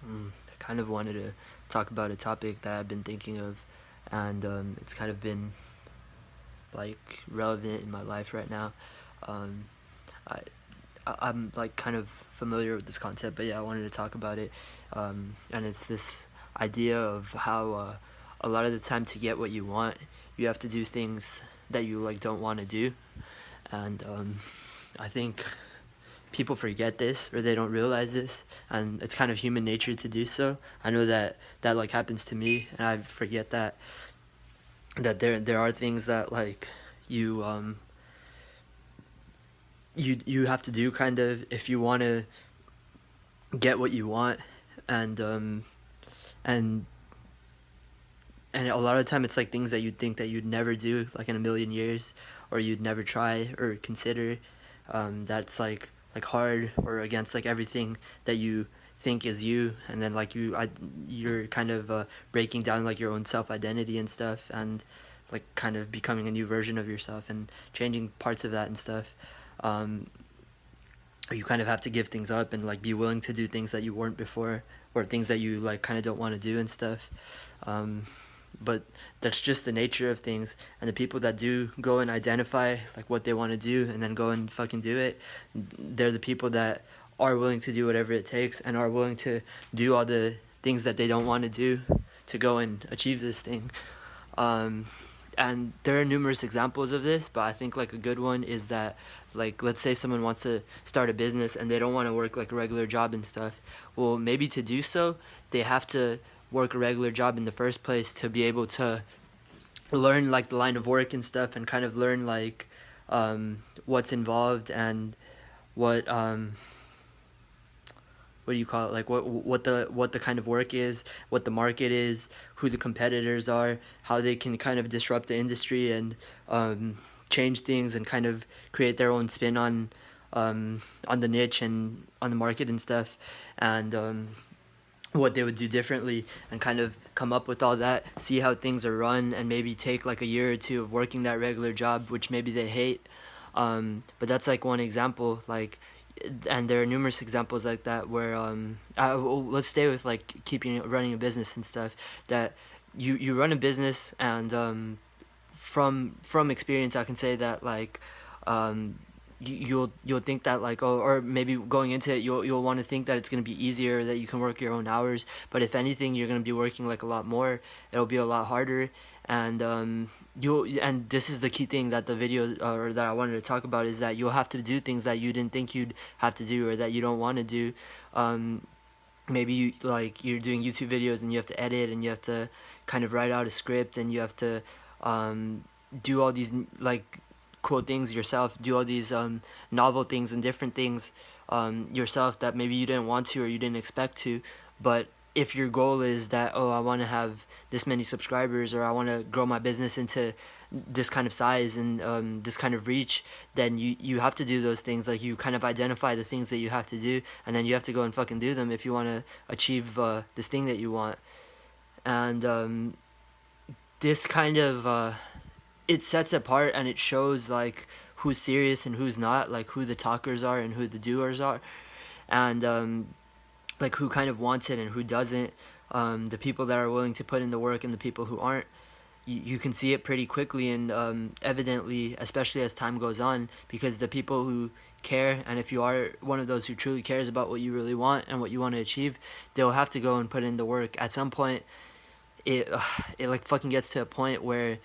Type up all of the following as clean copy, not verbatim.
I kind of wanted to talk about a topic that I've been thinking of, and it's kind of been like relevant in my life right now. Um, I I'm like kind of familiar with this concept, but yeah, I wanted to talk about it. And it's this idea of how a lot of the time to get what you want, you have to do things that you like don't want to do, and I think people forget this or they don't realize this, and it's kind of human nature to do so. I know that like happens to me, and I forget that there are things that like you you have to do kind of if you want to get what you want, and and and a lot of the time it's like things that you'd think that you'd never do like in a million years, or you'd never try or consider, that's like hard or against like everything that you think is you, and then like you're kind of breaking down like your own self identity and stuff, and like kind of becoming a new version of yourself and changing parts of that and stuff. um, you kind of have to give things up and like be willing to do things that you weren't before, or things that you like kind of don't want to do and stuff. um, but that's just the nature of things, and the people that do go and identify like what they want to do and then go and fucking do it, they're the people that are willing to do whatever it takes and are willing to do all the things that they don't want to do to go and achieve this thing. um, and there are numerous examples of this, but I think like a good one is that, like, let's say someone wants to start a business and they don't want to work like a regular job and stuff. Well, maybe to do so they have to work a regular job in the first place to be able to learn like the line of work and stuff, and kind of learn like what's involved, and what what do you call it, like what the kind of work is, what the market is, who the competitors are, how they can kind of disrupt the industry, and change things and kind of create their own spin on the niche and on the market and stuff, and what they would do differently, and kind of come up with all that, see how things are run, and maybe take like a year or two of working that regular job which maybe they hate. But that's like one example, like, and there are numerous examples like that where let's stay with like keeping running a business and stuff, that you run a business, and from experience I can say that like you'll think that like, oh, or maybe going into it you'll want to think that it's going to be easier, that you can work your own hours, but if anything you're going to be working like a lot more, it'll be a lot harder. And you'll and this is the key thing that the video, or that I wanted to talk about, is that you'll have to do things that you didn't think you'd have to do, or that you don't want to do. um, Maybe you like you're doing YouTube videos and you have to edit, and you have to kind of write out a script, and you have to um, do all these like cool things yourself, do all these novel things and different things yourself, that maybe you didn't want to or you didn't expect to. But if your goal is that, oh, I want to have this many subscribers, or I want to grow my business into this kind of size and this kind of reach, then you have to do those things. Like, you kind of identify the things that you have to do, and then you have to go and fucking do them if you want to achieve this thing that you want. And this kind of it sets apart, and it shows like who's serious and who's not, like who the talkers are and who the doers are, and like who kind of wants it and who doesn't. The people that are willing to put in the work and the people who aren't. You can see it pretty quickly and evidently, especially as time goes on, because the people who care, and if you are one of those who truly cares about what you really want and what you want to achieve, they'll have to go and put in the work. At some point, it it like fucking gets to a point where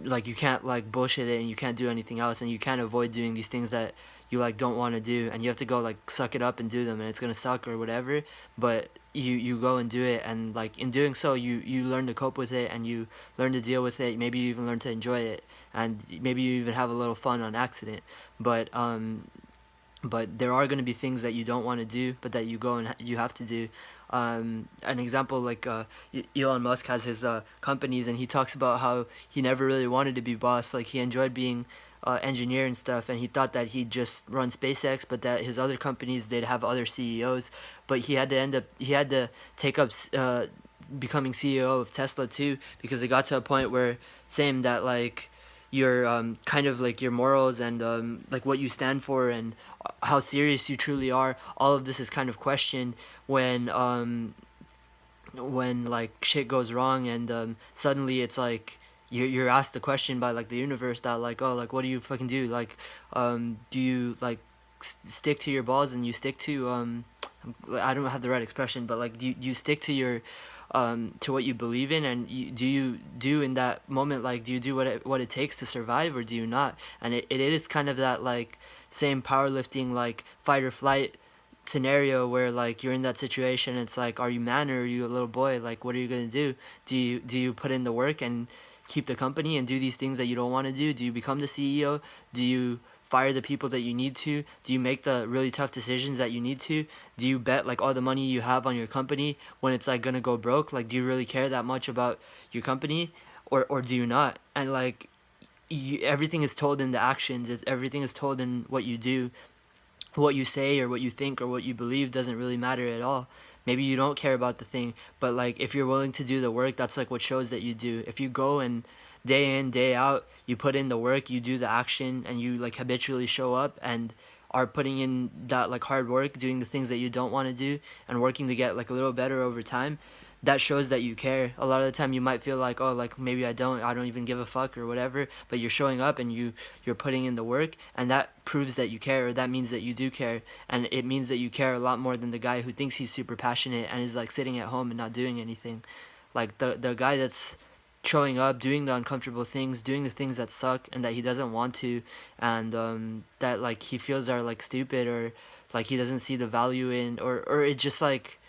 like you can't like bullshit it, and you can't do anything else, and you can't avoid doing these things that you like don't want to do, and you have to go like suck it up and do them, and it's gonna suck or whatever, but you go and do it, and like in doing so you learn to cope with it, and you learn to deal with it. Maybe you even learn to enjoy it, and maybe you even have a little fun on accident. But there are going to be things that you don't want to do, but that you go and you have to do. An example, like Elon Musk has his companies, and he talks about how he never really wanted to be boss. Like, he enjoyed being engineer and stuff, and he thought that he'd just run SpaceX, but that his other companies, they'd have other CEOs. But he had to take up becoming CEO of Tesla too, because it got to a point where, same, that like your kind of like your morals and like what you stand for and how serious you truly are. All of this is kind of questioned when like shit goes wrong and suddenly it's like you're asked the question by like the universe that like, oh, like what do you fucking do, like do you like stick to your balls and you stick to I don't have the right expression, but like do you stick to your to what you believe in, and do you do in that moment, like do you do what it takes to survive, or do you not? And it is kind of that like same powerlifting like fight or flight scenario where like you're in that situation. It's like, are you man or are you a little boy? Like what are you gonna do? Do you put in the work and keep the company and do these things that you don't want to do? Do you become the CEO? Do you fire the people that you need to? Do you make the really tough decisions that you need to? Do you bet like all the money you have on your company when it's like gonna go broke? Like do you really care that much about your company, or do you not? And like everything is told in the actions. Everything is told in what you do. What you say or what you think or what you believe doesn't really matter at all. Maybe you don't care about the thing, but like if you're willing to do the work, that's like what shows that you do. If you go and day in day out you put in the work, you do the action, and you like habitually show up and are putting in that like hard work, doing the things that you don't want to do and working to get like a little better over time, that shows that you care. A lot of the time you might feel like, oh, like maybe I don't even give a fuck or whatever, but you're showing up and you're putting in the work, and that proves that you care, or that means that you do care. And it means that you care a lot more than the guy who thinks he's super passionate and is like sitting at home and not doing anything. Like the guy that's showing up, doing the uncomfortable things, doing the things that suck and that he doesn't want to, and that like he feels are like stupid, or like he doesn't see the value in, or it just like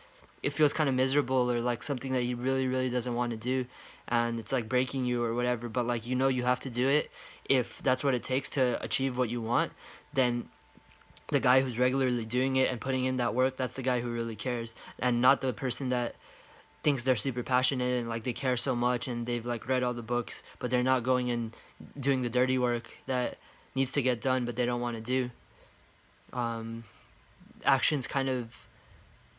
it feels kind of miserable, or like something that he really really doesn't want to do, and it's like breaking you or whatever, but like you have to do it if that's what it takes to achieve what you want. Then the guy who's regularly doing it and putting in that work, that's the guy who really cares, and not the person that thinks they're super passionate and like they care so much and they've like read all the books, but they're not going and doing the dirty work that needs to get done but they don't want to do. um, Actions kind of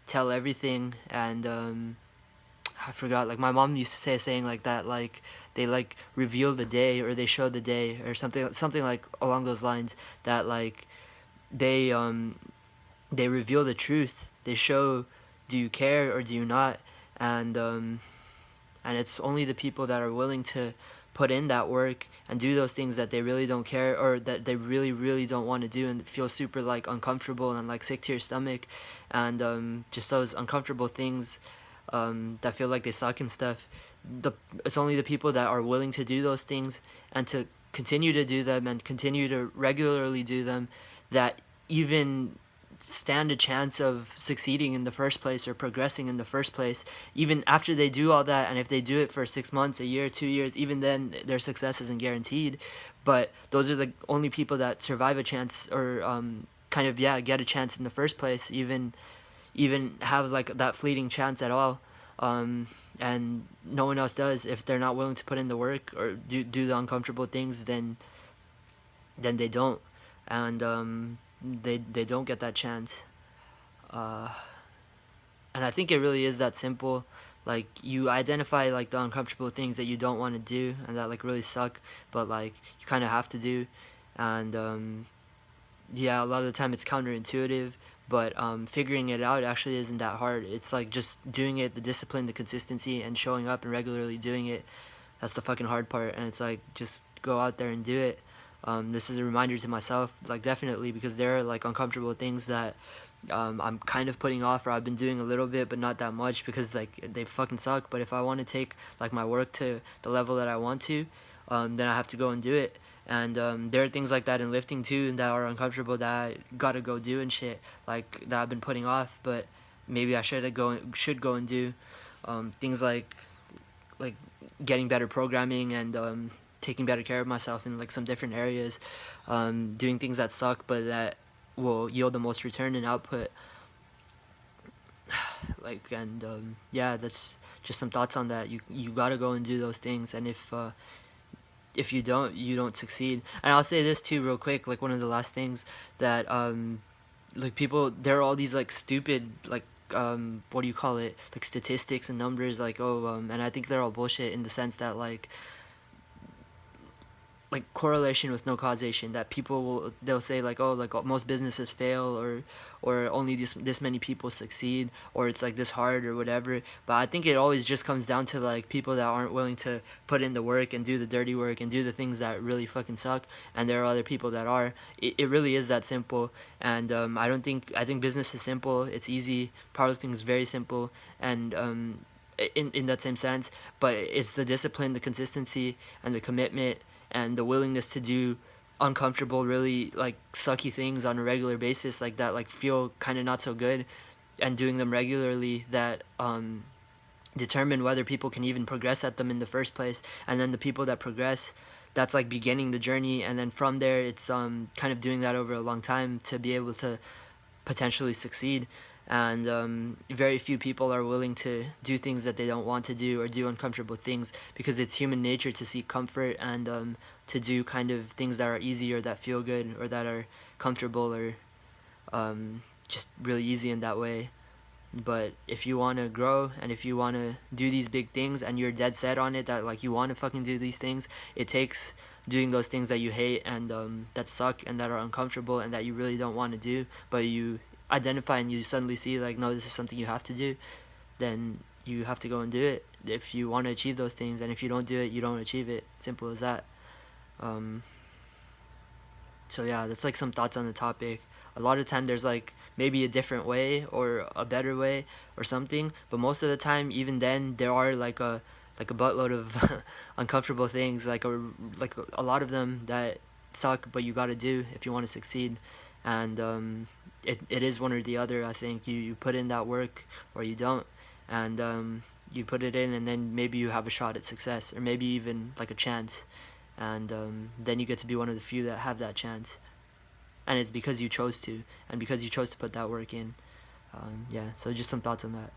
tell everything, and I forgot, like my mom used to say a saying like that, like they like reveal the day or they show the day or something like along those lines, that like they um they reveal the truth. They show, do you care or do you not? And and it's only the people that are willing to put in that work and do those things that they really don't care, or that they really really don't want to do, and feel super like uncomfortable and like sick to your stomach, and just those uncomfortable things that feel like they suck and stuff. the it's only the people that are willing to do those things and to continue to do them and continue to regularly do them, that even stand a chance of succeeding in the first place or progressing in the first place. Even after they do all that, and if they do it for 6 months, a year, 2 years, even then their success isn't guaranteed. But those are the only people that survive a chance, or kind of, yeah, get a chance in the first place, even have like that fleeting chance at all. And no one else does. If they're not willing to put in the work or do the uncomfortable things, then they don't, and they don't get that chance. uh, and I think it really is that simple. Like you identify like the uncomfortable things that you don't want to do and that like really suck, but like you kind of have to do. And yeah, a lot of the time it's counterintuitive, but figuring it out actually isn't that hard. It's like just doing it, the discipline, the consistency, and showing up and regularly doing it. That's the fucking hard part, and it's like just go out there and do it. This is a reminder to myself, like definitely, because there are like uncomfortable things that I'm kind of putting off, or I've been doing a little bit but not that much because like they fucking suck. But if I want to take like my work to the level that I want to, then I have to go and do it. And there are things like that in lifting too that are uncomfortable that I gotta go do and shit, like that I've been putting off, but maybe I should go and do. Things like getting better programming and taking better care of myself in like some different areas, doing things that suck but that will yield the most return and output. Like, and yeah, that's just some thoughts on that. You gotta go and do those things, and if you don't, you don't succeed. And I'll say this too real quick, like one of the last things that like people, there are all these like stupid like what do you call it, like statistics and numbers, like, oh and I think they're all bullshit in the sense that like correlation with no causation, that they'll say like, oh, like most businesses fail, or only this many people succeed, or it's like this hard or whatever. But I think it always just comes down to like people that aren't willing to put in the work and do the dirty work and do the things that really fucking suck, and there are other people that are. It really is that simple. And I think business is simple, it's easy. Powerlifting is very simple, and in that same sense, but it's the discipline, the consistency, and the commitment, and the willingness to do uncomfortable, really like sucky things on a regular basis, like that, like feel kind of not so good, and doing them regularly, that determine whether people can even progress at them in the first place. And then the people that progress, that's like beginning the journey, and then from there it's kind of doing that over a long time to be able to potentially succeed. And very few people are willing to do things that they don't want to do, or do uncomfortable things, because it's human nature to seek comfort, and to do kind of things that are easy, or that feel good, or that are comfortable, or just really easy in that way. But if you want to grow, and if you want to do these big things, and you're dead set on it, that like you want to fucking do these things, it takes doing those things that you hate, and that suck, and that are uncomfortable, and that you really don't want to do, but you identify and you suddenly see like, no, this is something you have to do. Then you have to go and do it if you want to achieve those things, and if you don't do it, you don't achieve it. Simple as that. um, so yeah, that's like some thoughts on the topic. A lot of time there's like maybe a different way, or a better way, or something, but most of the time, even then, there are like a buttload of uncomfortable things, like a lot of them that suck, but you got to do if you want to succeed. And it is one or the other. I think you put in that work, or you don't. And you put it in, and then maybe you have a shot at success, or maybe even like a chance. And then you get to be one of the few that have that chance, and it's because you chose to, and because you chose to put that work in. Yeah, so just some thoughts on that.